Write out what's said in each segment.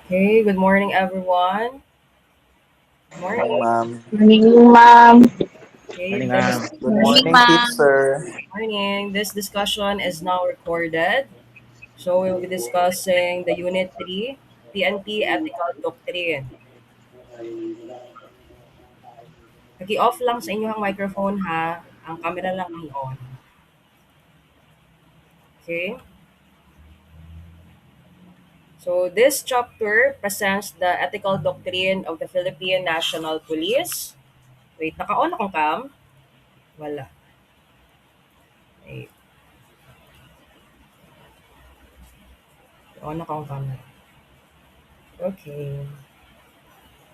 Hey, good morning, everyone. Good Morning, morning. ma'am. Morning, ma'am. Okay, Morning, this ma'am. Good Morning, morning, ma'am. teacher. morning. This discussion is now recorded. So we will be discussing the Unit 3, PNP Ethical Doctrine. Naki-off lang sa inyong microphone ha. Ang camera lang ang on. Okay? So this chapter presents the ethical doctrine of the Philippine National Police. Wait, naka-on akong cam? Wala. Wait, on akong camera. Okay.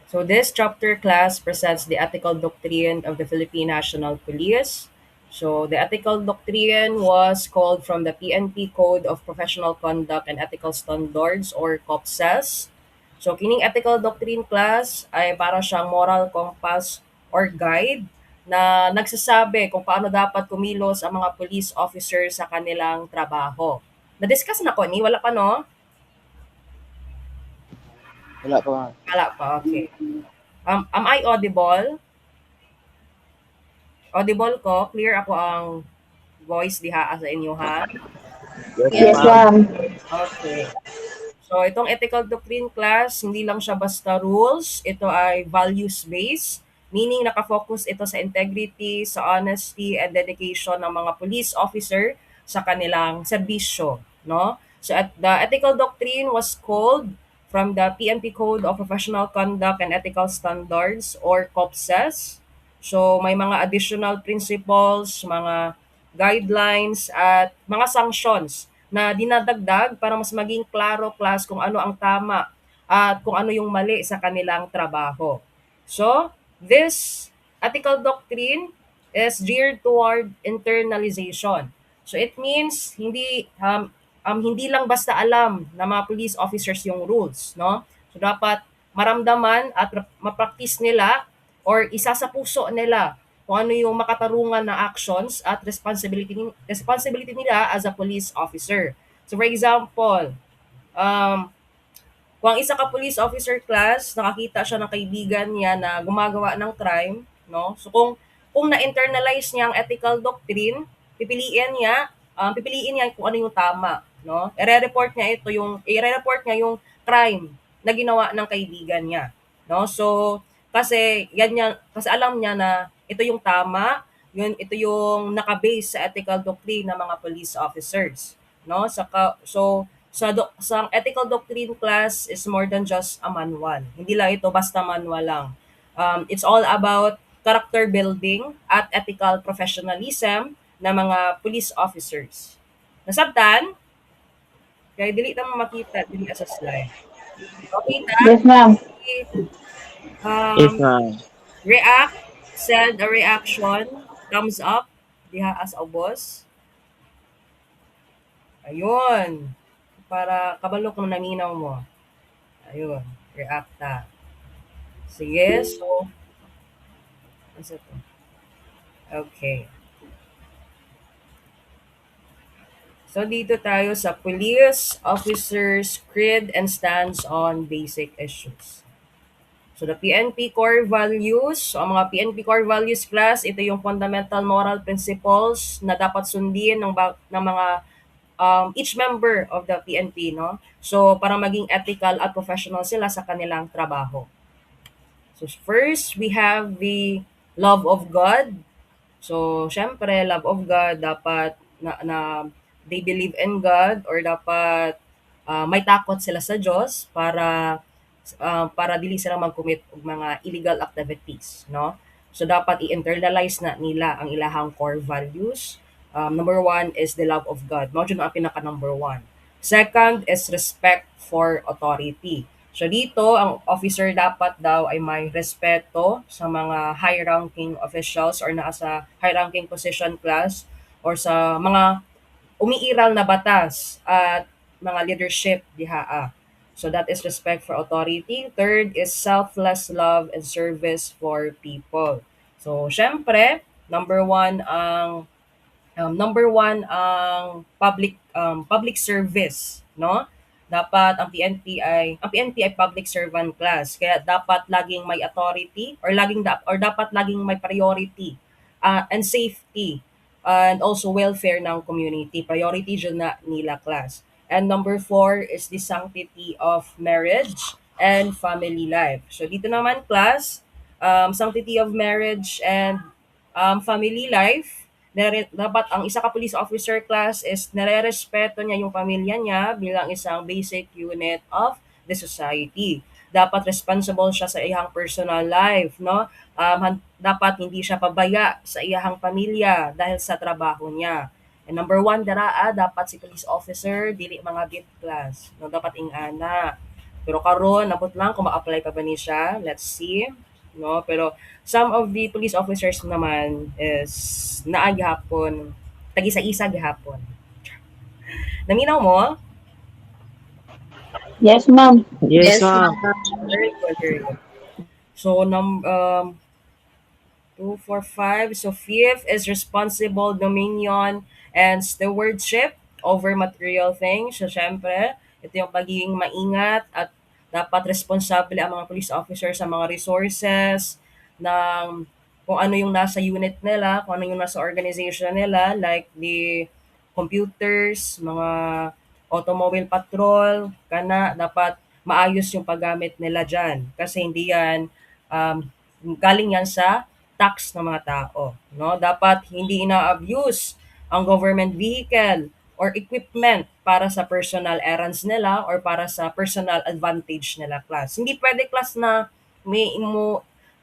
So this chapter class presents the ethical doctrine of the Philippine National Police. So the ethical doctrine was called from the PNP Code of Professional Conduct and Ethical Standards or COPSES. So kining ethical doctrine class ay para siyang moral compass or guide na nagsasabi kung paano dapat kumilos ang mga police officers sa kanilang trabaho. Na-discuss na ko ni? Wala pa no? Wala pa, ma'am. Wala pa, okay. Am I audible? Audible ko, clear ako ang voice diha sa inyo ha. Yes, Yes, Yes, ma'am. ma'am. ma'am. Okay. So itong ethical doctrine class, hindi lang siya basta rules, ito ay values-based, meaning nakafocus ito sa integrity, sa honesty, and dedication ng mga police officer sa kanilang serbisyo, no? So at the ethical doctrine was called from the PNP Code of Professional Conduct and Ethical Standards or COPSES. So may mga additional principles, mga guidelines at mga sanctions na dinadagdag para mas maging klaro class kung ano ang tama at kung ano yung mali sa kanilang trabaho. So, this ethical doctrine is geared toward internalization. So it means hindi lang basta alam ng mga police officers yung rules, no? So dapat maramdaman at ma-practice nila or isa sa puso nila kung ano yung makatarungan na actions at responsibility nila as a police officer. So for example, um, kung ang isa ka police officer class, nakakita siya ng kaibigan niya na gumagawa ng crime, no? So kung na-internalize niya ang ethical doctrine, pipiliin niya kung ano yung tama, no? I-report niya yung crime na ginawa ng kaibigan niya, no? So kasi alam niya na ito yung tama, ito yung naka-base sa ethical doctrine ng mga police officers, no? Sa ethical doctrine class is more than just a manual. Hindi lang ito basta manual lang. It's all about character building at ethical professionalism ng mga police officers. Nasabtan, kaya dili ta mo makita dili sa slide. Okay ta? Yes, ma'am. Yes, Um, ma'am. react, send a reaction, thumbs up, diha as a boss. Ayun. Para kabalo kung naminaw mo. Ayun. React ta. Sige, so, ano to? Okay. So, dito tayo sa police officers creed and stands on basic issues. So, the PNP core values, so ang mga PNP core values class, ito yung fundamental moral principles na dapat sundin ng mga each member of the PNP, no? So, para maging ethical at professional sila sa kanilang trabaho. So, first, we have the love of God. So, syempre, love of God, dapat na they believe in God or dapat may takot sila sa Diyos para dili sila mag-commit og mga illegal activities, no? So, dapat i-internalize na nila ang ilahang core values. Number one is the love of God. Mao jud ang pinaka number one. Second is respect for authority. So dito, ang officer dapat daw ay may respeto sa mga high-ranking officials or nasa high-ranking position class or sa mga umiiral na batas at mga leadership dihaa. So that is respect for authority. Third is selfless love and service for people. So syempre, number one ang public service, no? dapat ang PNP ay public servant class, kaya dapat laging may authority or dapat laging may priority and safety and also welfare ng community. Priority dyan na nila class. And number 4 is the sanctity of marriage and family life. So dito naman class, sanctity of marriage and family life, dapat ang isa ka police officer class is nare-respeto niya yung pamilya niya bilang isang basic unit of the society. Dapat responsible siya sa iyang personal life, no? Dapat hindi siya pabaya sa iyang pamilya dahil sa trabaho niya. And number 1 dapat si police officer dili mga bit class, no? Dapat ingana. Pero karon napot lang kung ma-apply pa ba ni siya. Let's see, no? Pero some of the police officers naman is naa gihapon, tag-isa-isa gihapon. Naminaw mo? Yes, ma'am. Yes, Yes, ma'am. ma'am. Very good, very good. So 2, 4, 5. So fifth is responsible dominion and stewardship over material things. So syempre, ito yung pagiging maingat at dapat responsable ang mga police officers sa mga resources ng kung ano yung nasa unit nila, kung ano yung nasa organization nila, like the computers, mga automobile patrol, kana dapat maayos yung paggamit nila dyan. Kasi hindi yan, galing yan sa tax ng mga tao. No? Dapat hindi ina-abuse ang government vehicle or equipment para sa personal errands nila or para sa personal advantage nila class. Hindi pwede class na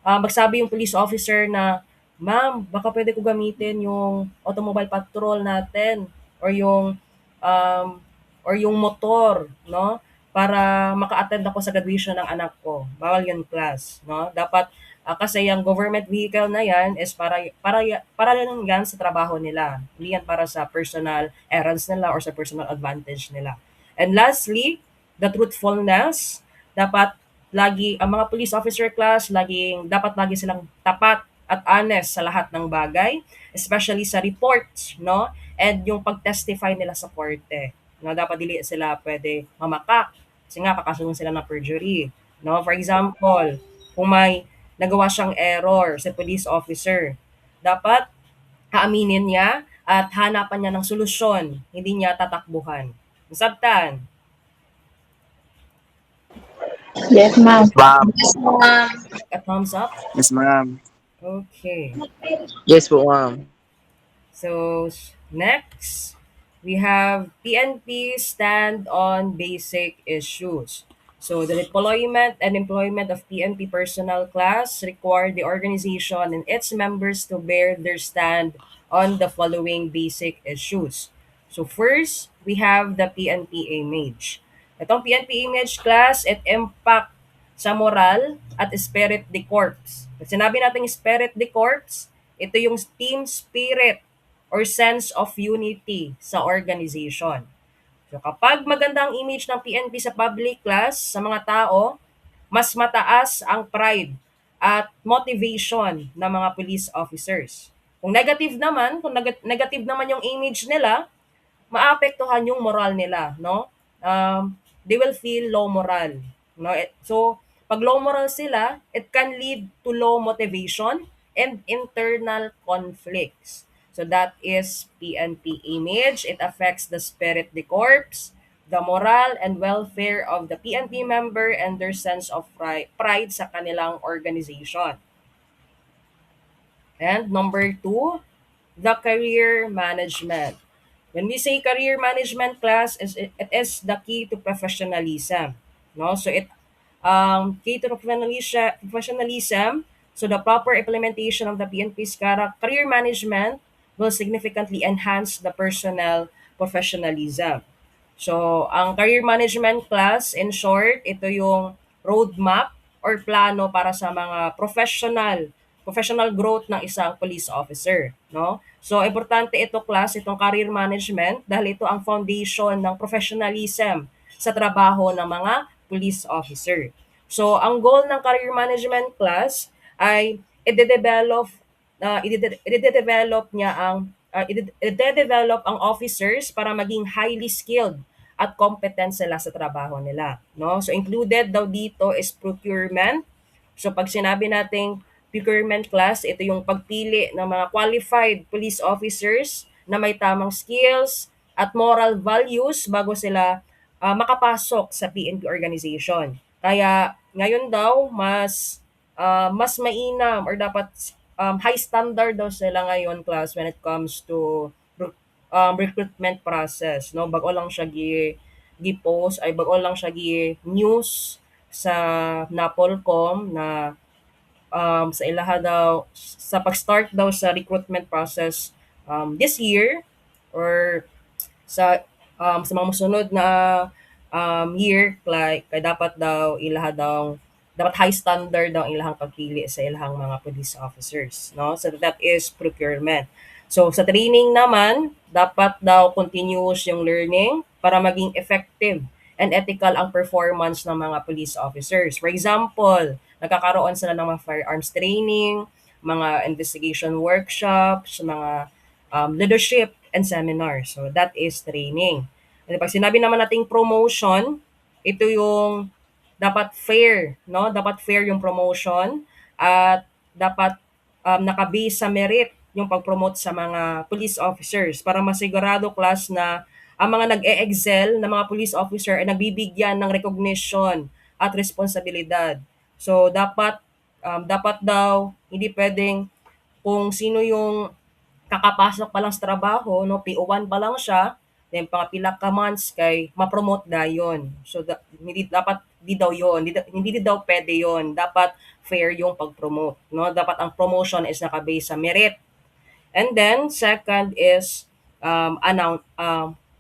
magsabi yung police officer na, "Ma'am, baka pwede ko gamitin yung automobile patrol natin or um, yung motor, no? Para maka-attend ako sa graduation ng anak ko." Bawal yun class, no? Dapat kasi yung government vehicle na yan is para lang yan sa trabaho nila. Hindi yan para sa personal errands nila or sa personal advantage nila. And lastly, the truthfulness. Dapat ang mga police officer class, dapat lagi silang tapat at honest sa lahat ng bagay, especially sa reports, no? And yung pag-testify nila sa korte. No, dapat dili sila pwede mamakak kasi nga kakasulong sila ng perjury. No, for example, kung may nagawa siyang error sa police officer, dapat aaminin niya at hanapan niya ng solusyon, hindi niya tatakbuhan. Sabtan, Yes, ma'am. Ma'am. Yes, ma'am. a thumbs up. Yes, ma'am. Okay. Yes po, ma'am. So next, we have PNP stand on basic issues. So the deployment and employment of PNP personnel class require the organization and its members to bear their stand on the following basic issues. So first, we have the PNP image. Itong PNP image class, it impact sa moral at spirit de corps. Pag sinabi natin spirit de corps, ito yung team spirit or sense of unity sa organization. So kapag maganda ang image ng PNP sa public class, sa mga tao, mas mataas ang pride at motivation ng mga police officers. Kung negative naman yung image nila, maapektuhan yung moral nila, no? They will feel low moral, no? So, pag low moral sila, it can lead to low motivation and internal conflicts. So that is PNP image. It affects the spirit de corps, the moral and welfare of the PNP member and their sense of pride sa kanilang organization. And number 2, the career management. When we say career management class, it is the key to professionalism. No? So key to professionalism. So the proper implementation of the PNP's career management will significantly enhance the personnel professionalism. So, ang career management class, in short, ito yung roadmap or plano para sa mga professional growth ng isang police officer, no? So, importante ito class, itong career management dahil ito ang foundation ng professionalism sa trabaho ng mga police officer. So, ang goal ng career management class ay i-develop ang officers para maging highly skilled at competent sila sa trabaho nila, no? So included daw dito is procurement. So pag sinabi nating procurement class, ito yung pagpili ng mga qualified police officers na may tamang skills at moral values bago sila makapasok sa PNP organization. Kaya ngayon daw mas mainam or dapat high standard daw sila ngayon class when it comes to recruitment process, no? Bago lang siya gi-post ay bago lang siya gi-news sa Napolcom na sa ilaha daw sa pag-start daw sa recruitment process this year or sa mga musunod na year like kay dapat daw ilaha daw dapat high standard daw ang ilahang pagpili sa ilahang mga police officers, no? So that is procurement. So sa training naman dapat daw continuous yung learning para maging effective and ethical ang performance ng mga police officers. For example, nagkakaroon sila ng mga firearms training, mga investigation workshops, mga leadership and seminars. So that is training. And pag sinabi naman nating promotion, ito yung dapat fair, no? Dapat fair yung promotion at dapat nakabase sa merit yung pag-promote sa mga police officers para masigurado class na ang mga nag-e-excel na mga police officer ay nagbibigyan ng recognition at responsibilidad. So dapat daw hindi pwedeng kung sino yung kakapasok pa lang sa trabaho, no, PO1 pa lang siya, then mga pila ka months kay ma-promote dayon. So hindi dapat di daw yon, hindi daw pwede yon. Dapat fair yung pag-promote, no? Dapat ang promotion is nakabase sa merit. And then second is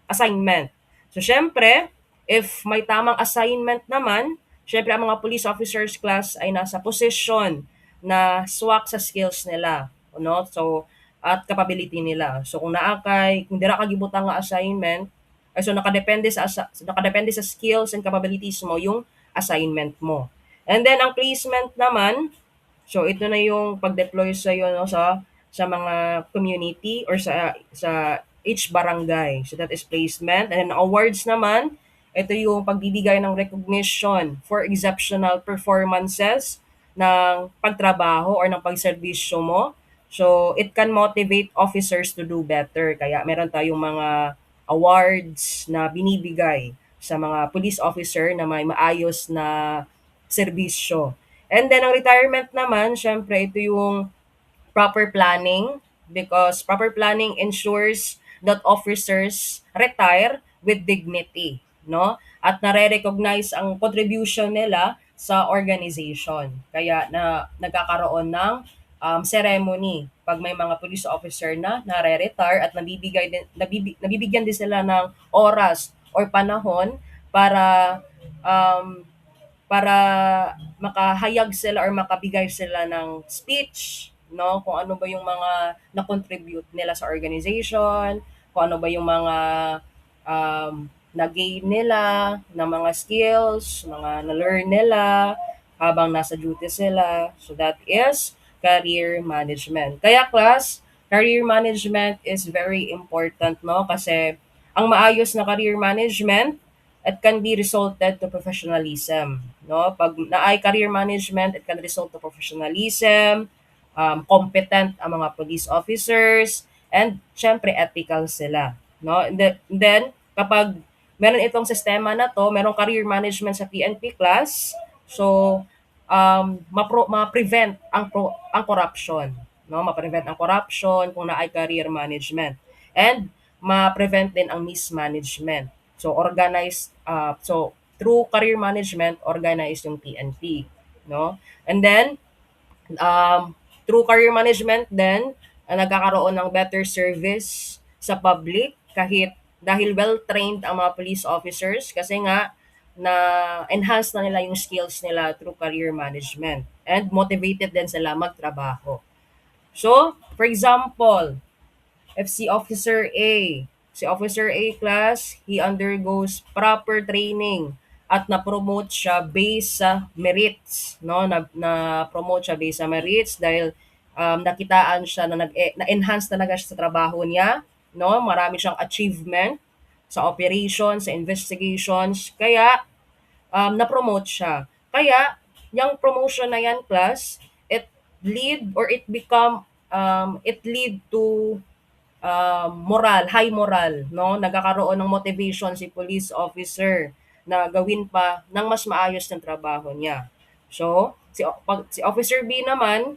assignment. So syempre, if may tamang assignment naman, syempre ang mga police officers class ay nasa posisyon na swak sa skills nila, no? So at capability nila. So kung dira ka gibutang nga assignment, ay so nakadepende sa skills and capabilities mo yung assignment mo. And then ang placement naman, so ito na yung pag-deploy sa iyo no sa mga community or sa each barangay. So that is placement. And then awards naman, ito yung pagbibigay ng recognition for exceptional performances ng pagtrabaho or ng pagserbisyo mo. So it can motivate officers to do better. Kaya meron tayong mga awards na binibigay sa mga police officer na may maayos na serbisyo. And then ang retirement naman, syempre ito yung proper planning because proper planning ensures that officers retire with dignity, no? At nare-recognize ang contribution nila sa organization. Kaya nagkakaroon ng ceremony pag may mga police officer na nare-retire at nabibigyan din sila ng oras or panahon para um, para makahayag sila or makabigay sila ng speech, no? Kung ano ba yung mga na-contribute nila sa organization, kung ano ba yung mga na-gain nila na mga skills, mga na-learn nila habang nasa duty sila. So that is career management. Kaya class, career management is very important, no? Kasi ang maayos na career management it can be resulted to professionalism, no? Pag naay career management, it can result to professionalism, competent ang mga police officers, and syempre ethical sila, no? And then kapag meron itong sistema na to, merong career management sa PNP class, so ma-prevent ang corruption, no? Ma-prevent ang corruption kung naay career management. And ma-prevent din ang mismanagement. So organized so through career management organized yung PNP, no? And then through career management then nagkakaroon ng better service sa public kahit dahil well-trained ang mga police officers kasi nga na enhance na nila yung skills nila through career management and motivated din sila magtrabaho. So, for example, if si Officer A class, he undergoes proper training at na-promote siya based sa merits, no? Na-promote siya based sa merits dahil nakitaan siya na na-enhance talaga siya sa trabaho niya, no? Marami siyang achievement. sa operations, sa investigations. Kaya na-promote siya. Kaya, yung promotion na yan, class, it it lead to high moral, no? Nagkakaroon ng motivation si police officer na gawin pa ng mas maayos ng trabaho niya. So, si Officer B naman,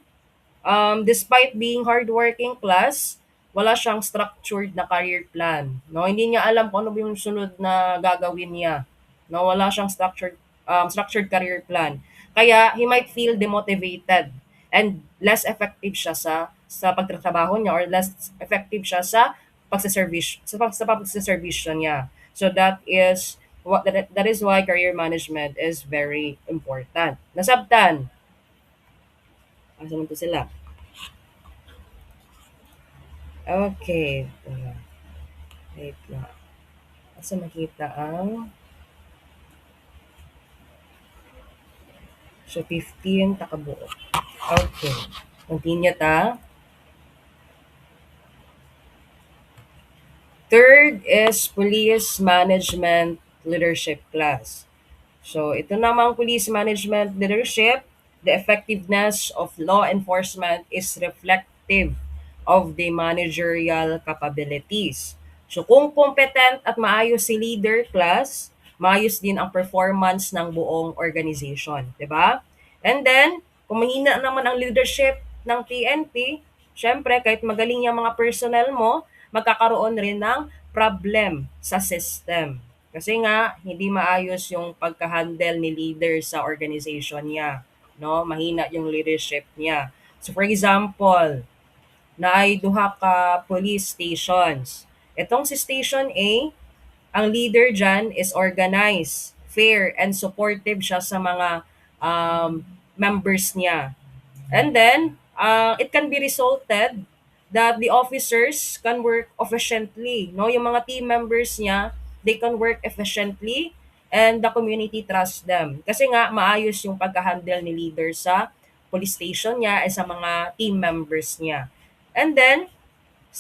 despite being hardworking class, wala siyang structured na career plan. No, hindi niya alam kung ano ba yung sunod na gagawin niya. No, wala siyang structured career plan. Kaya he might feel demotivated and less effective siya sa pagtatrabaho niya, or less effective siya sa pagsaservisyo niya. So that is why career management is very important. Nasabtan. Asa man to sila? Okay. Wait lang. Asa makita ang... So, 15 takabuo. Okay. Continue ta. Third is police management leadership class. So, ito namang police management leadership, the effectiveness of law enforcement is reflective of the managerial capabilities. So, kung competent at maayos si leader class, maayos din ang performance ng buong organization, 'di ba? And then, kung mahina naman ang leadership ng PNP, syempre kahit magaling yung mga personnel mo, magkakaroon rin ng problem sa system. Kasi nga, hindi maayos yung pagka-handle ni leader sa organization niya. No? Mahina yung leadership niya. So for example, na ay duha ka police stations. Itong si Station A, ang leader dyan is organized, fair, and supportive siya sa mga members niya. And then, it can be resulted that the officers can work efficiently. No? Yung mga team members niya, they can work efficiently and the community trusts them. Kasi nga, maayos yung pagka-handle ni leader sa police station niya at sa mga team members niya. And then,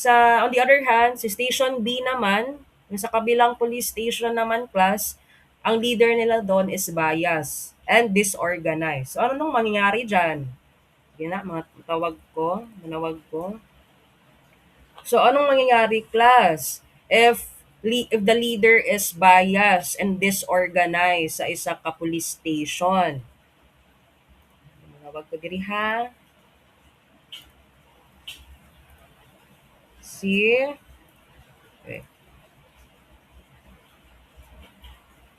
on the other hand, si Station B naman, yung sa kabilang police station naman class, ang leader nila doon is bias and disorganized. So, ano nung mangyayari dyan? Yun na, manawag ko. So, anong mangyayari, class? If the leader is biased and disorganized sa isa ka police station. Manawag ko diri ha. Okay.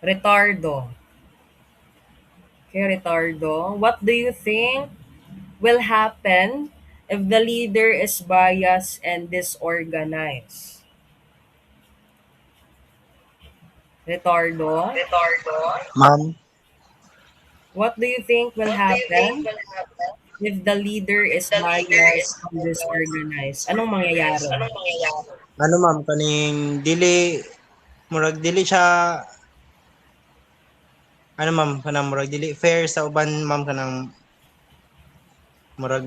Retardo. Okay, Retardo. What do you think will happen if the leader is biased and disorganized? Retardo, Ma'am. what do you think will happen if the leader is biased and disorganized? Anong mangyayari? Ano ma'am kaning dili murag dili siya ano ma'am kanang murag dili fair sa uban ma'am kanang murag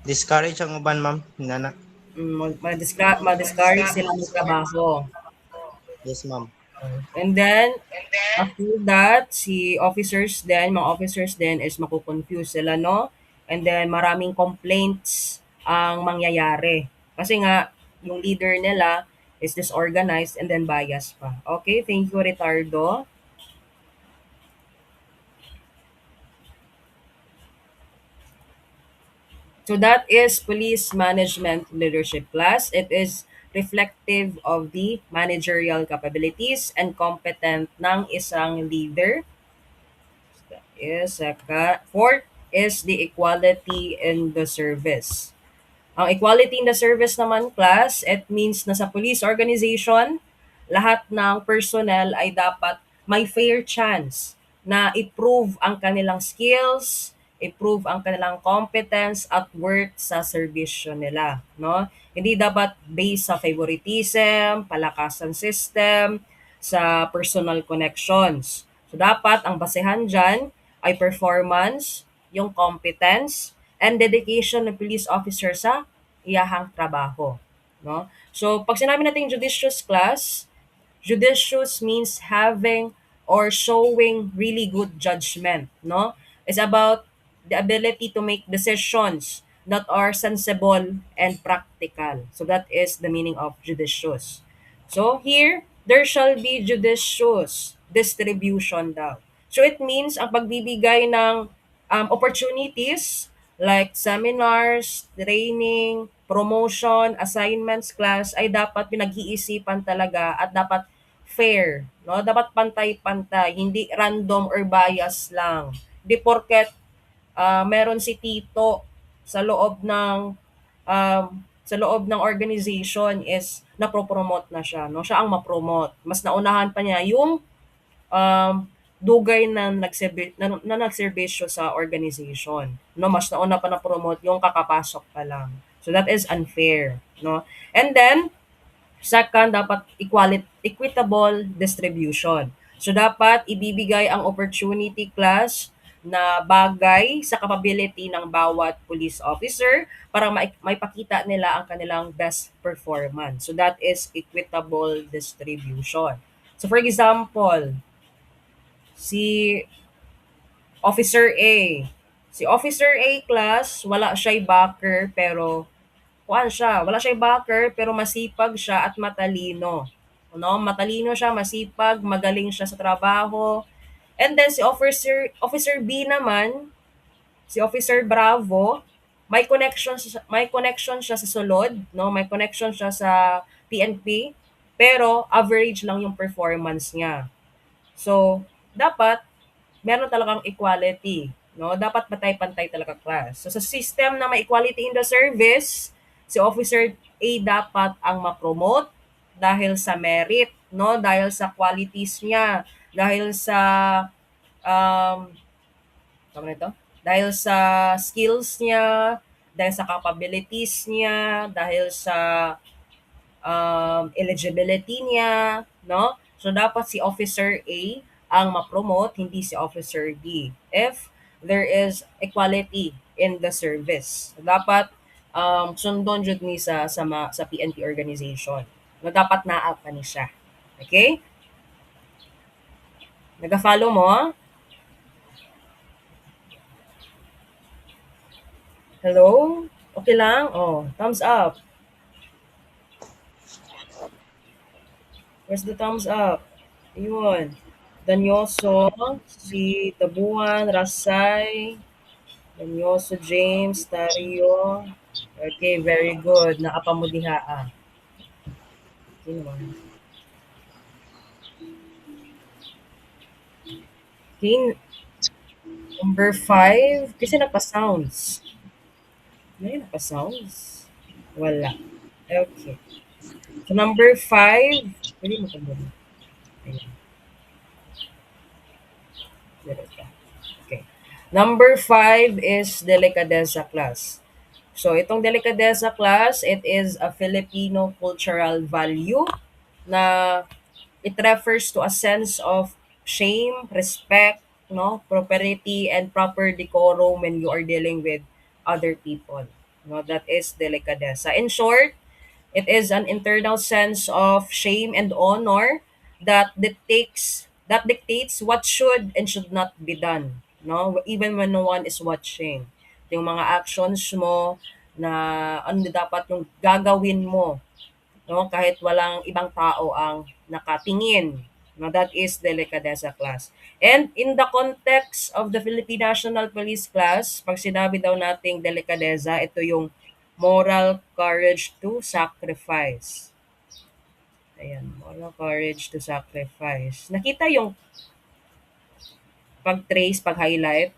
discourage ang uban ma'am nana. Ma-discourage sila ng trabaho. Yes ma'am. And then, after that, mga officers din is makukonfuse sila, no? And then, maraming complaints ang mangyayari. Kasi nga, yung leader nila is disorganized and then biased pa. Okay, thank you, Ricardo. So that is police management leadership class. It is reflective of the managerial capabilities and competent ng isang leader. Fourth is the equality in the service. Ang equality in the service naman, class, it means na sa police organization, lahat ng personnel ay dapat may fair chance na i-prove ang kanilang skills, i-prove ang kanilang competence at worth sa serbisyo nila, no? Hindi dapat based sa favoritism, palakasan system, sa personal connections. So dapat ang basehan dyan ay performance, yung competence, and dedication ng police officer sa iyahang trabaho. no? So, pag sinabi natin judicious class, judicious means having or showing really good judgment, no? It's about the ability to make decisions that are sensible and practical. So that is the meaning of judicious. So here, there shall be judicious distribution daw. So it means ang pagbibigay ng opportunities like seminars, training, promotion, assignments, class ay dapat pinag-iisipan talaga at dapat fair, no? Dapat pantay-pantay, hindi random or bias lang. Di porket meron si Tito sa loob ng um, sa loob ng organization is napopromote na siya, no? Siya ang mapromote. Mas naunahan pa niya yung um, dugay na nagserbisyo sa organization. No, mas nauna pa na promote yung kakapasok pa lang. So that is unfair, no? And then second, dapat equitable distribution. So dapat ibibigay ang opportunity class na bagay sa capability ng bawat police officer para maipakita nila ang kanilang best performance. So that is equitable distribution. So for example, si Officer A. Si Officer A class, wala siya'y backer pero wala siya'y backer pero masipag siya at matalino. No? Matalino siya, masipag, magaling siya sa trabaho. And then si Officer B naman, si Officer Bravo, may connection siya sa sulod, no? May connection siya sa PNP, pero average lang yung performance niya. So, dapat meron talagang equality, no? Dapat pantay-pantay talaga class. So sa system na may equality in the service, si Officer A dapat ang ma-promote dahil sa merit, no? Dahil sa qualities niya, dahil sa um tama nito? Dahil sa skills niya, dahil sa capabilities niya, dahil sa eligibility niya, no? So, dapat si Officer A ang ma-promote, hindi si Officer D. If there is equality in the service. So, dapat sundon jud ni sa PNP organization. No, dapat naa pa ni siya. Okay? Naga-follow mo? Hello? Okay lang? Oh, thumbs up. Where's the thumbs up? Ayun. Danyoso, si Tabuan, Rasay, Danyoso James, Tario. Okay, very good. Nakapamudiha ah. Okay naman. Okay, number 5. Kasi napa-sounds. May napa-sounds? Wala. Okay. So number 5. Pwede mo ito muna. Ayan. There we go. Okay. Number 5 is delicadeza class. So, itong delicadeza class, it is a Filipino cultural value na it refers to a sense of shame, respect, no, propriety, and proper decorum when you are dealing with other people. No, that is delicadeza. In short, it is an internal sense of shame and honor that dictates what should and should not be done. No, even when no one is watching. Yung mga actions mo na ano dapat yung gagawin mo, no, kahit walang ibang tao ang nakatingin. No, that is delicadeza class. And in the context of the Philippine National Police class, pag sinabi daw nating delicadeza, ito yung moral courage to sacrifice. Ayan, moral courage to sacrifice. Nakita yung pag-trace, pag-highlight?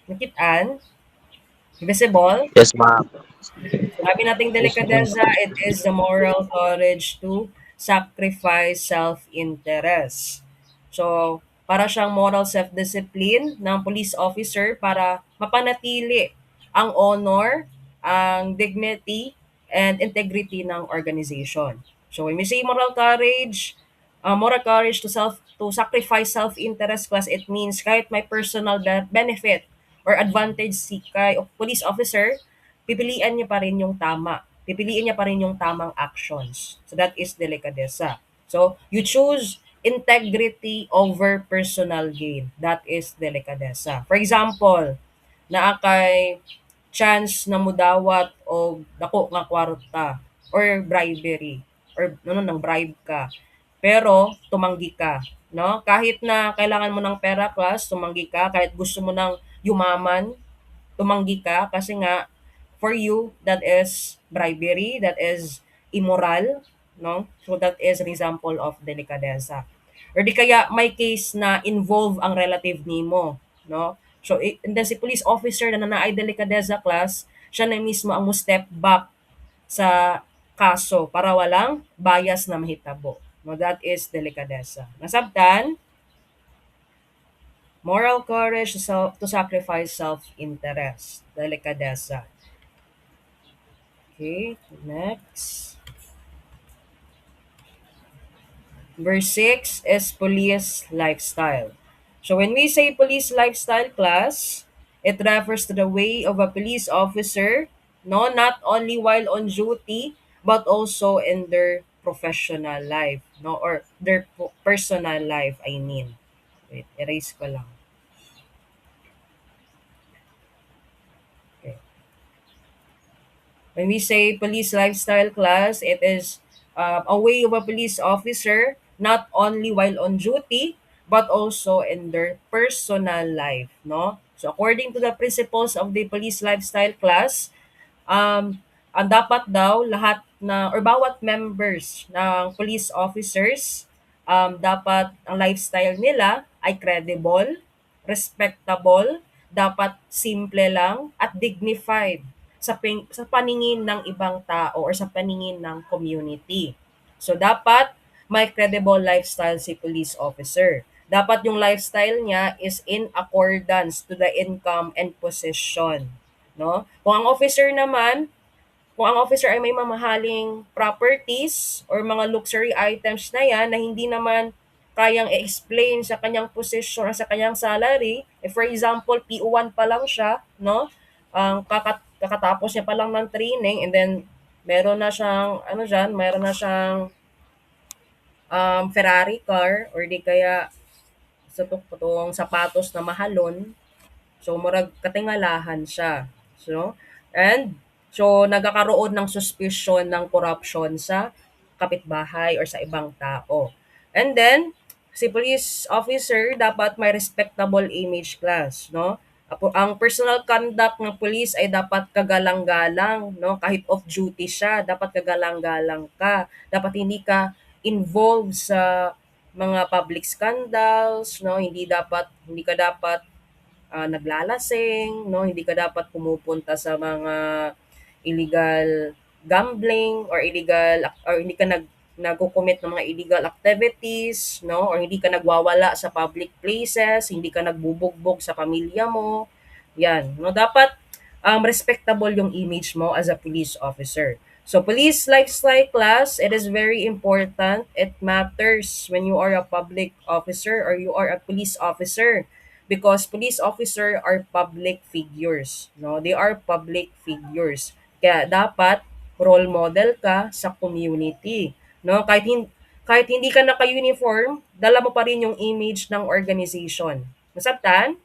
Nakitaan? Visible? Yes, ma'am. Sabi nating delicadeza, it is the moral courage to sacrifice self-interest. So, para siyang moral self-discipline ng police officer para mapanatili ang honor, ang dignity, and integrity ng organization. So, when we say moral courage to sacrifice self-interest class, it means kahit may personal benefit or advantage si kay police officer, pipilian niya pa rin yung tama. pipiliin niya pa rin yung tamang actions. So that is delikadesa. So you choose integrity over personal gain. That is delikadesa. For example, naa kay chance na mudawat o dako nga kwarta or bribery or ano nang bribe ka. Pero tumanggi ka, no? Kahit na kailangan mo ng pera class, tumanggi ka. Kahit gusto mo ng yumaman, tumanggi ka kasi nga for you that is bribery, that is immoral, no? So that is an example of delikadesa. Or di kaya may case na involve ang relative nimo, no? So and then si police officer na naay delikadesa class, siya na mismo ang mo step back sa kaso para walang bias na mahitabo. No, that is delikadesa. Nasabtan, moral courage to sacrifice self-interest. Delikadesa. Okay, next. Verse 6 is police lifestyle. So when we say police lifestyle class, it refers to the way of a police officer, no, not only while on duty, but also in their professional life, no, or their personal life, I mean. Wait, erase ko lang. Okay. When we say police lifestyle class, it is a way of a police officer not only while on duty but also in their personal life, no? So according to the principles of the police lifestyle class, ang dapat daw lahat na or bawat members ng police officers, dapat ang lifestyle nila ay credible, respectable, dapat simple lang at dignified sa paningin ng ibang tao or sa paningin ng community. So dapat may credible lifestyle si police officer. Dapat yung lifestyle niya is in accordance to the income and position, no? Kung ang officer ay may mamahaling properties or mga luxury items na yan na hindi naman kayang i-explain sa kanyang position or sa kanyang salary, for example, PO1 pa lang siya, no? Kakatapos niya pa lang ng training and then meron na siyang, meron na siyang Ferrari car or di kaya sa tutong sapatos na mahalon. So, murag katingalahan siya. So, and so nagkakaroon ng suspicion ng corruption sa kapitbahay or sa ibang tao. And then, si police officer dapat may respectable image class, no? Ang personal conduct ng police ay dapat kagalang-galang, no? Kahit off duty siya, dapat kagalang-galang ka. Dapat hindi ka involved sa mga public scandals, no? Hindi ka dapat naglalasing, no? Hindi ka dapat pumupunta sa mga illegal gambling or hindi ka nagko-commit ng mga illegal activities, no? Or hindi ka nagwawala sa public places, hindi ka nagbubugbog sa pamilya mo. Yan, no? Dapat respectable yung image mo as a police officer. So police lifestyle class, it is very important. It matters when you are a public officer or you are a police officer because police officer are public figures, no? They are public figures. Kaya dapat role model ka sa community, no? Kahit hindi ka naka-uniform, dala mo pa rin yung image ng organization. Masabtan?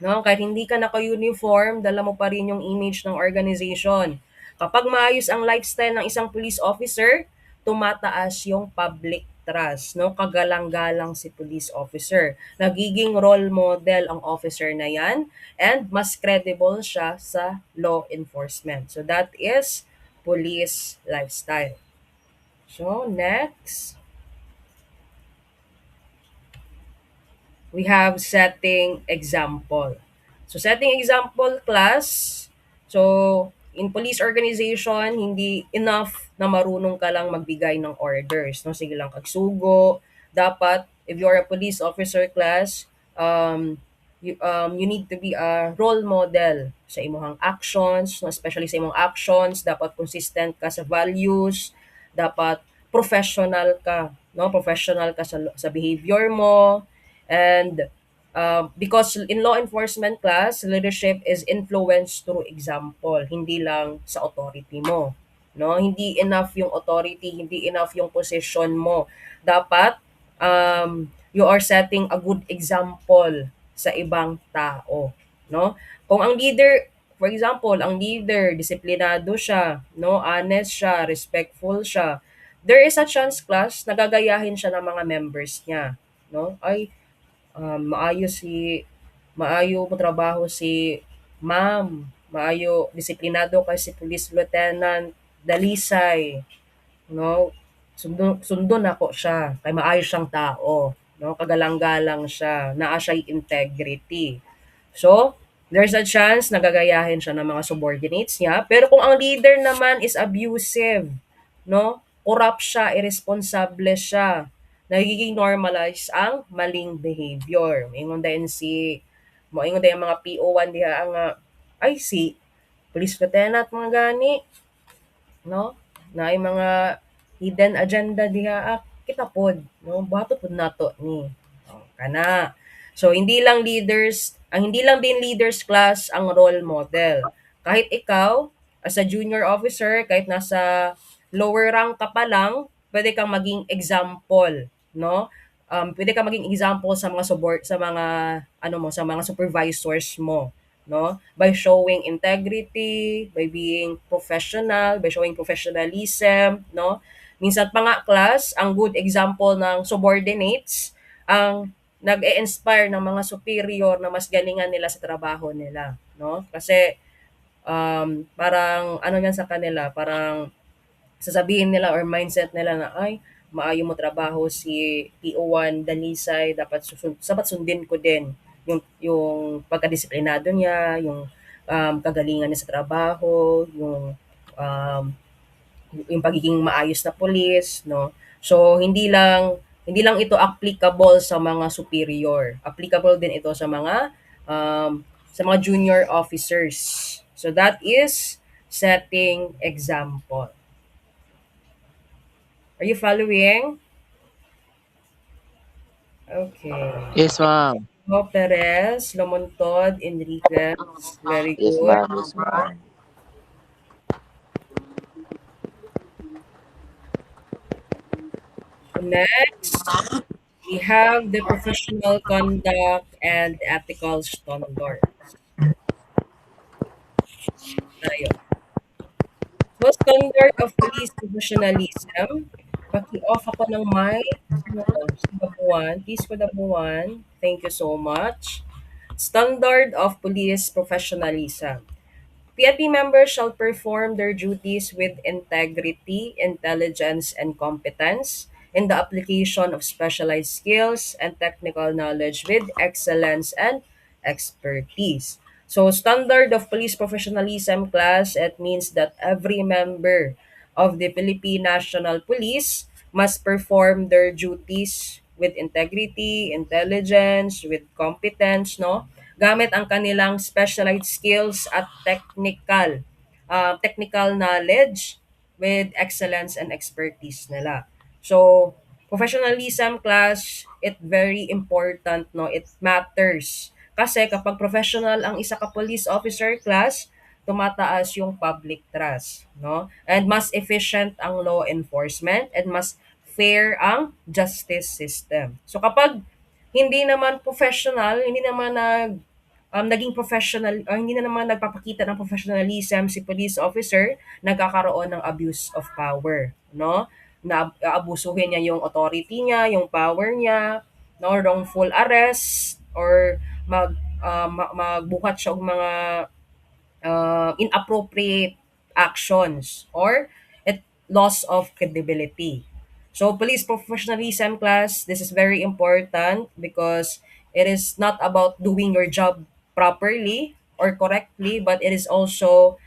No, kahit hindi ka naka-uniform, dala mo pa rin yung image ng organization. Kapag maayos ang lifestyle ng isang police officer, tumataas yung public trust, no? Kagalang-galang si police officer. Nagiging role model ang officer na yan and mas credible siya sa law enforcement. So that is police lifestyle. So next, we have setting example. So setting example class, so in police organization, hindi enough na marunong ka lang magbigay ng orders. No? Sige lang kagsugo. Dapat, if you're a police officer class, you need to be a role model sa imong actions, no? Especially sa imong actions. Dapat consistent ka sa values. Dapat professional ka. No? Professional ka sa behavior mo. And because in law enforcement class, leadership is influenced through example, hindi lang sa authority mo. no? Hindi enough yung authority, hindi enough yung position mo. Dapat you are setting a good example sa ibang tao, no? Kung ang leader, for example, ang leader disiplinado siya, no, honest siya, respectful siya, there is a chance class nagagayahin siya ng mga members niya, no? Ay, maayo maayo mo trabaho si ma'am, maayo disiplinado kay si Police Lieutenant Dalisay, no? Sundon ako siya kay maayo siyang tao, no? Kagalang-galang siya, naa siya'y integrity. So, there's a chance na gagayahin siya ng mga subordinates niya. Pero kung ang leader naman is abusive, no? Corrupt siya, irresponsible siya, nagiging normalize ang maling behavior. Ingon din moingon din ang mga PO1 diha nga, ay si police lieutenant mga gani, no? Na ay mga hidden agenda diha kita pod, no? Bato pod nato ni. Kana. So hindi lang din leaders class ang role model. Kahit ikaw as a junior officer, kahit nasa lower rank ka pa lang, pwede kang maging example, no? Pwede kang maging example sa mga sa mga sa mga supervisors mo, no? By showing integrity, by being professional, by showing professionalism, no? Minsan pa nga class, ang good example ng subordinates ang nag-e-inspire ng mga superior na mas galingan nila sa trabaho nila, no? Kasi parang ano yan sa kanila, parang sasabihin nila or mindset nila na ay maayo mo trabaho si PO1 Danisay, dapat sundin ko din yung pagkadisiplinado niya, yung kagalingan niya sa trabaho, um, yung pagiging maayos na pulis, no? So hindi lang ito applicable sa mga superior. Applicable din ito sa mga junior officers. So that is setting example. Are you following? Okay. Yes, ma'am. Perez, Lomontod, Enriquez. Very Yes, good. ma'am. Yes, ma'am. Next, we have the professional conduct and ethical standards. Tayo. So, standard of police professionalism. Paki-off ako ng mic. Ano to? Si Dabuan. Please ko Dabuan. Thank you so much. Standard of police professionalism. PNP members shall perform their duties with integrity, intelligence, and competence in the application of specialized skills and technical knowledge with excellence and expertise. So, standard of police professionalism class, it means that every member of the Philippine National Police must perform their duties with integrity, intelligence, with competence, no? Gamit ang kanilang specialized skills at technical knowledge with excellence and expertise nila. So, professionalism class, it very important, no? It matters. Kasi kapag professional ang isa ka police officer class, tumataas yung public trust, no? And mas efficient ang law enforcement and mas fair ang justice system. So kapag hindi naman professional, hindi naman naging professional or hindi na naman nagpapakita ng professionalism si police officer, nagkakaroon ng abuse of power, no? Na aabusuhin niya yung authority niya, yung power niya, no, wrongful arrest or magbuhat siya og mga inappropriate actions or loss of credibility. So police professionalism class, this is very important because it is not about doing your job properly or correctly, but it is also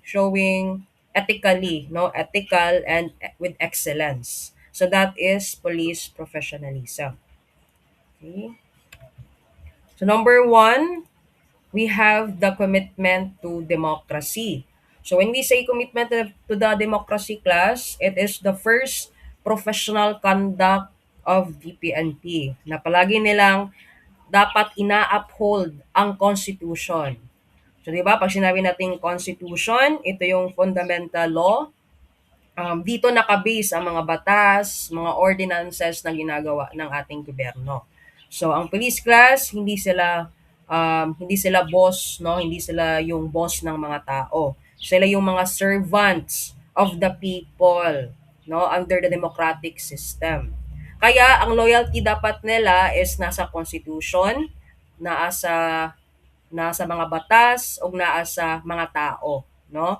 showing ethically, no, ethical and with excellence. So that is police professionalism. Okay. So number one, we have the commitment to democracy. So when we say commitment to the democracy class, it is the first professional conduct of DPNP na palagi nilang dapat ina-uphold ang Constitution. So, di ba, pag sinabi nating constitution, ito yung fundamental law. Dito nakabase ang mga batas, mga ordinances na ginagawa ng ating gobyerno. So, ang police class, hindi sila boss, no? Hindi sila yung boss ng mga tao. Sila yung mga servants of the people, no? Under the democratic system. Kaya ang loyalty dapat nila is nasa constitution, nasa nasa mga batas o naa sa mga tao, no?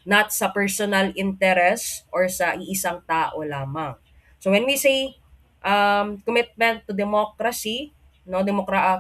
Not sa personal interest or sa iisang tao lamang. So when we say commitment to democracy, no,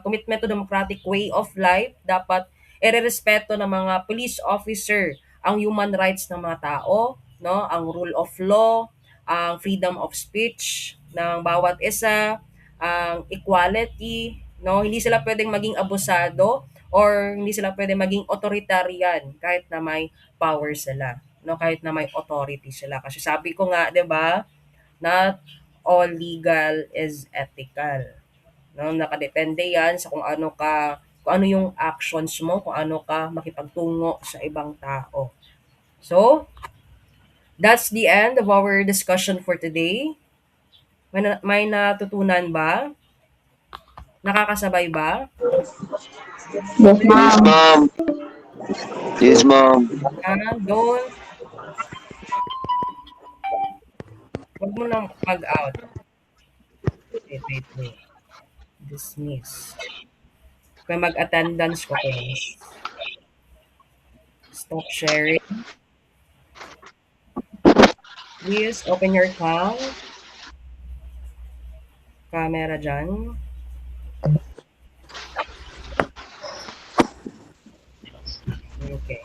commitment to democratic way of life, dapat irerespeto ng mga police officer ang human rights ng mga tao, no, ang rule of law, ang freedom of speech ng bawat isa, ang equality, no? Hindi sila pwedeng maging abusado or hindi sila pwedeng maging authoritarian kahit na may power sila, no? Kahit na may authority sila. Kasi sabi ko nga, 'di ba, not all legal is ethical. No, nakadepende 'yan sa kung ano yung actions mo, kung ano ka makipagtungo sa ibang tao. So, that's the end of our discussion for today. May natutunan ba? Nakakasabay ba? Yes, Yes, ma'am. ma'am. Yes, ma'am. Don't, wag mo nang mag-out. Wait. Dismiss. Kaya mag-attendance ko, please. Stop sharing. Please open your camera dyan. Okay.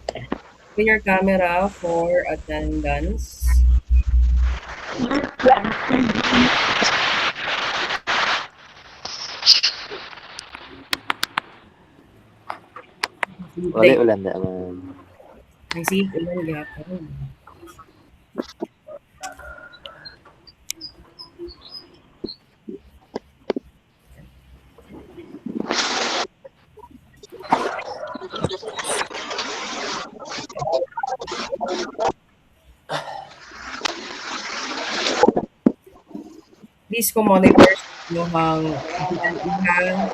Open your camera for attendance. Wala ulan na, ma'am. Ay, sige, ilan gapon. Please monitor nyo ang iha.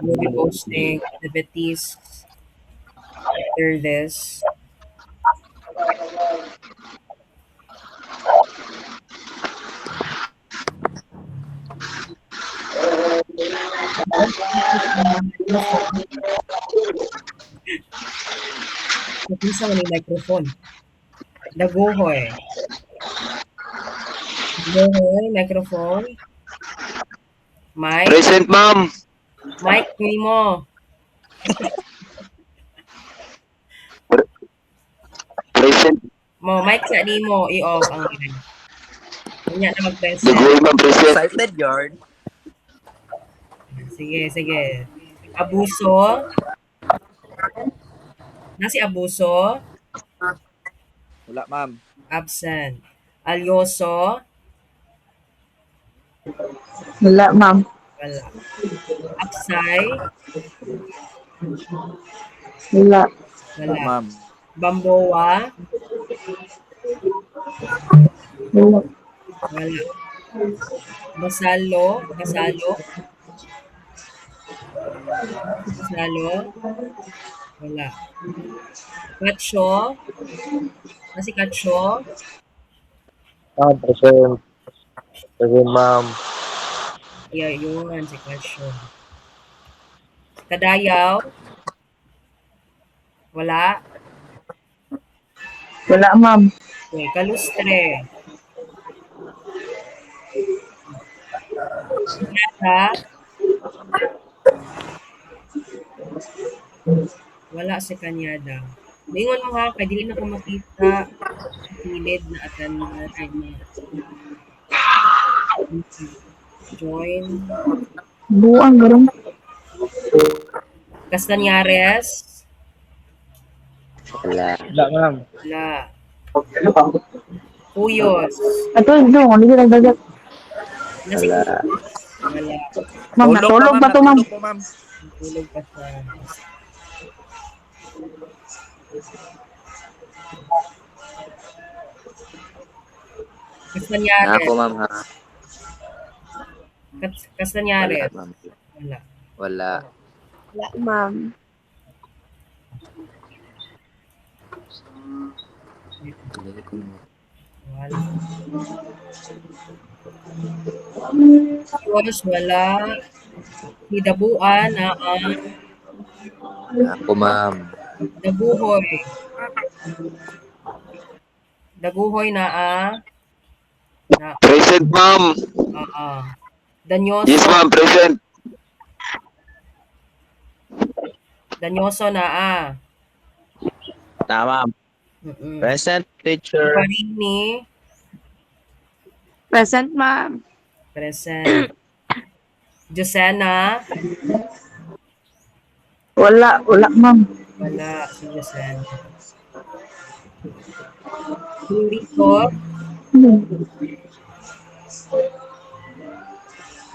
We'll be posting activities after this. Napisa mo yung microphone. Daguhoy. Daguhoy, microphone. Mic. Present, ma'am. Mic mo. Present. Mic sa di mo. I-off ang mic. Kanya na mag-present. Dagoy, ma'am. Present. Excited yard. Sige. Abuso. Nasi Abuso. Wala, ma'am. Absent. Alyoso. Wala, ma'am. Wala. Aksay. Wala. Wala, Wala. ma'am. Bamboa. Wala. Wala. Basalo. Wala. Katsyo. Nasi Katsyo. Present. Present, ma'am. Yun, si Katsyo. Kadayaw. Wala. Wala, ma'am. Okay, Kalustre. Kanyada. Wala si Kanyada. Lingon mo ha, kaya dili na ko makita sa kilid na attendance ay na join. Buang garong. Castañares. Wala. Wala, ma'am. Wala. Puyos. Ato, doon. Hindi lang dagat. Nasi Wala. Wala. Ma'am, natulog ba to, ma'am? Natulog po, ma'am. Tulog pa siya. Kastanyari. Ako, ma'am, ha? Kastanyari. Wala, ma'am. Wala. Wala. Wala, ma'am. Hindi ko Wala. Yos, wala. Hidabuan na ang Ako, ma'am. daguhoy. Daguhoy na Present, ma'am. danyoso. Yes, ma'am. Present. Danyoso na Tama. Mm-mm. Present, teacher. Parini, Present, ma'am. present. Josena, Wala, wala, ma'am. wala si Josena. Lurito,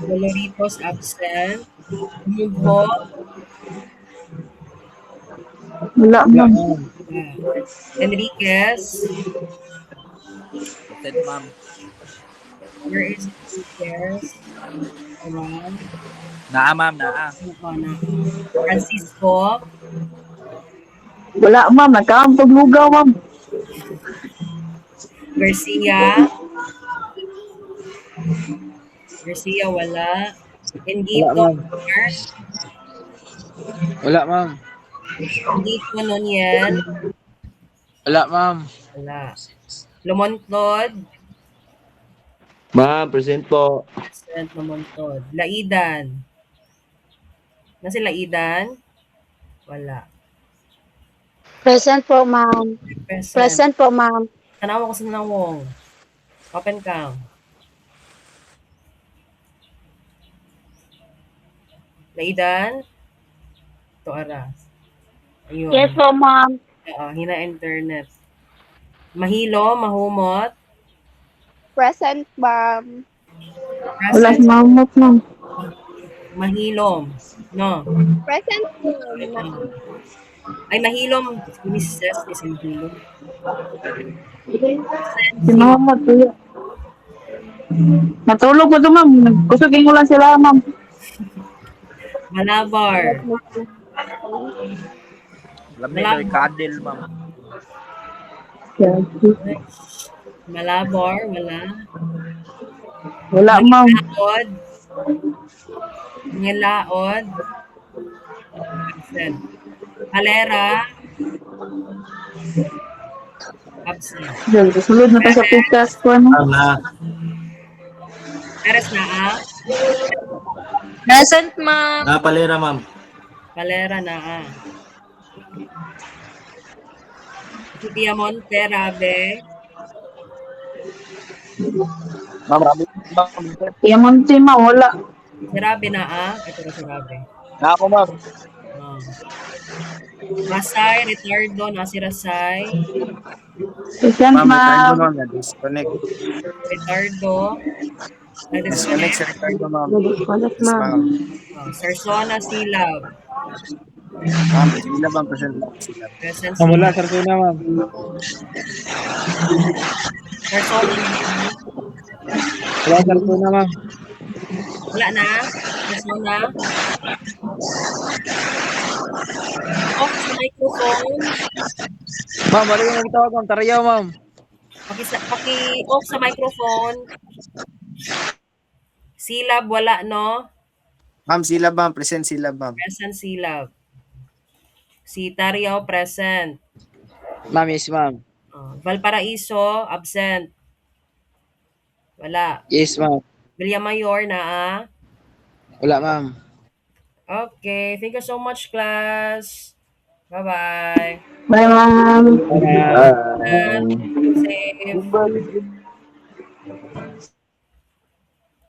Doloritos absent. Mugho, Wala, ma'am. Enriquez, Present, ma'am. where is Enriquez? Around. Naa, ma'am. Naa. Francisco, Wala, ma'am. Nagkaampag lugaw, ma'am. Garcia, wala. Engito, Wala, ma'am. Engito Noniel, Wala, ma'am. wala. Lumontlod, Ma'am, present po. absent Lumontlod. Laidan, nasi Laidan? Wala. Present po, ma'am. Present. Present po, ma'am. Tanawa ko sa nanawong. Open cam. Laidan? Ito ara. Ayun. Yes po, ma'am. Hina internet. Mahilo, mahumot. Present, ma'am. Wala si Present. mamot, ma'am. Mahilom. No. Present, ma'am. Ay, mahilom. Mises, is mahilom. Si mamot, kuya. Natulog ko to, ma'am. Kusugin ko lang sila, ma'am. Malabar. Alam niyo, ito Kadel, ma'am. Malabor, wala. Wala, ma'am. Laod. Ngelaod. Absent. Palera. Absent. Sulod na tayo sa pikas ko, ano. Peres na Present, ma'am. Palera, ma'am. Palera na Si Piamonte, Rabe. Ma'am, Rabi. Ma'am. Yamonte, ma'am. Wala. Si Rabe na Ito na si Rabe. Naa ako, ma'am. Rasay, Ricardo, si Rasay. Present, ma'am. Disconnect. Ricardo. Disconnect Na-disconnect. si Ricardo, ma'am. Disconnect, Yes, ma'am. Sarsona, Silab. Ma'am, sila bang present lang sila? Present Wala, Silab. Sarsuna, ma'am. Sarsona na Wala, Sarsuna, ma'am. Wala na? Sarsona? Off sa microphone. Ma'am, wala yung nagtawag, ma'am. Tarayaw, ma'am. Paki-off sa microphone. Silab, wala, no? Ma'am, sila, ma'am. Present sila, ma'am. Present Silab. Si Tariao, present. Ma'am, yes, ma'am. Valparaiso, absent. Wala. Yes, ma'am. Villamayor na Wala, ma'am. Okay, thank you so much, class. Bye-bye. Bye, ma'am. Safe.